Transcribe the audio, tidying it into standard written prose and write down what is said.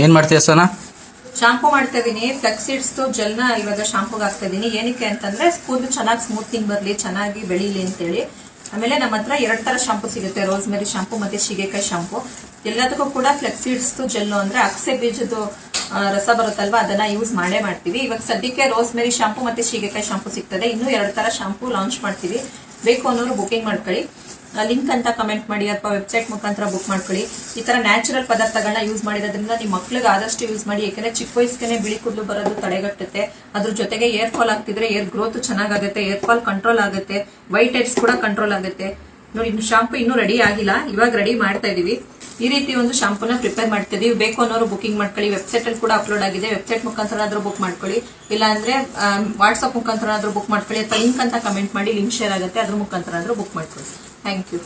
ಏನ್ ಮಾಡ್ತೀಯ ಸೋನಾ? ಶಾಂಪೂ ಮಾಡ್ತಾ ಇದೀನಿ. ಫ್ಲೆಕ್ಸ್ ಸೀಡ್ಸ್ ಜೆಲ್ನ ಇವಾಗ ಶಾಂಪೂಗೆ ಹಾಕ್ತಾ ಇದೀನಿ. ಏನಕ್ಕೆ ಅಂತಂದ್ರೆ ಕೂದಲು ಚೆನ್ನಾಗಿ ಸ್ಮೂತಿಂಗ್ ಬರ್ಲಿ, ಚೆನ್ನಾಗಿ ಬೆಳೀಲಿ ಅಂತೇಳಿ. ಆಮೇಲೆ ನಮ್ಮ ಹತ್ರ 2 ತರ ಶಾಂಪೂ ಸಿಗುತ್ತೆ, ರೋಸ್ಮೆರಿ ಶಾಂಪೂ ಮತ್ತೆ ಶೀಗೆಕಾಯಿ ಶಾಂಪೂ. ಎಲ್ಲದಕ್ಕೂ ಕೂಡ ಫ್ಲೆಕ್ಸ್ ಸೀಡ್ಸ್ ಜೆಲ್ ಅಂದ್ರೆ ಅಗಸೆ ಬೀಜದ ರಸ ಬರುತ್ತಲ್ವಾ, ಅದನ್ನ ಯೂಸ್ ಮಾಡ್ತೀವಿ. ಇವಾಗ ಸದ್ಯಕ್ಕೆ ರೋಸ್ಮೆರಿ ಶಾಂಪೂ ಮತ್ತೆ ಶೀಗೆಕಾಯಿ ಶಾಂಪೂ ಸಿಗ್ತದೆ. ಇನ್ನೂ 2 ತರ ಶಾಂಪೂ ಲಾಂಚ್ ಮಾಡ್ತೀವಿ. ಬೇಕು ಅನ್ನೋರು ಬುಕಿಂಗ್ ಮಾಡ್ಕೊಳ್ಳಿ. ಲಿಂಕ್ ಅಂತ ಕಮೆಂಟ್ ಮಾಡಿ ಅಥವಾ ವೆಬ್ಸೈಟ್ ಮುಖಾಂತರ ಬುಕ್ ಮಾಡ್ಕೊಳ್ಳಿ. ಈ ತರ ನ್ಯಾಚುರಲ್ ಪದಾರ್ಥಗಳನ್ನ ಯೂಸ್ ಮಾಡಿರೋದ್ರಿಂದ ನಿಮ್ಮ ಮಕ್ಳಿಗೆ ಆದಷ್ಟು ಯೂಸ್ ಮಾಡಿ. ಯಾಕಂದ್ರೆ ಚಿಕ್ಕ ವಯಸ್ಸಿಗೆ ಬಿಳಿ ಕೂದಲು ಬರೋದು ತಡೆಗಟ್ಟುತ್ತೆ. ಅದ್ರ ಜೊತೆಗೆ ಏರ್ ಫಾಲ್ ಆಗ್ತಿದ್ರೆ ಏರ್ ಗ್ರೋತ್ ಚೆನ್ನಾಗುತ್ತೆ, ಏರ್ ಫಾಲ್ ಕಂಟ್ರೋಲ್ ಆಗುತ್ತೆ, ವೈಟ್ ಹೆಡ್ಸ್ ಕೂಡ ಕಂಟ್ರೋಲ್ ಆಗುತ್ತೆ. ನೋಡಿ, ಇನ್ನು ಶಾಂಪೂ ಇನ್ನೂ ರೆಡಿ ಆಗಿಲ್ಲ, ಇವಾಗ ರೆಡಿ ಮಾಡ್ತಾ ಇದೀವಿ. ಈ ರೀತಿ ಒಂದು ಶಾಂಪೂನ ಪ್ರಿಪೇರ್ ಮಾಡ್ತಿದೀವಿ. ಬೇಕು ಅನ್ನೋರು ಬುಕಿಂಗ್ ಮಾಡ್ಕೊಳ್ಳಿ. ವೆಬ್ಸೈಟ್ ಅಲ್ಲಿ ಕೂಡ ಅಪ್ಲೋಡ್ ಆಗಿದೆ. ವೆಬ್ಸೈಟ್ ಮುಖಾಂತರ ಆದ್ರೂ ಬುಕ್ ಮಾಡ್ಕೊಳ್ಳಿ, ಇಲ್ಲ ಅಂದ್ರೆ ವಾಟ್ಸ್ಆಪ್ ಮುಖಾಂತರ ಆದ್ರೂ ಬುಕ್ ಮಾಡ್ಕೊಳ್ಳಿ, ಅಥವಾ ಲಿಂಕ್ ಅಂತ ಕಮೆಂಟ್ ಮಾಡಿ, ಲಿಂಕ್ ಶೇರ್ ಆಗುತ್ತೆ, ಅದ್ರ ಮುಖಾಂತರ ಆದ್ರೂ ಬುಕ್ ಮಾಡ್ಕೊಳ್ಳಿ. Thank you.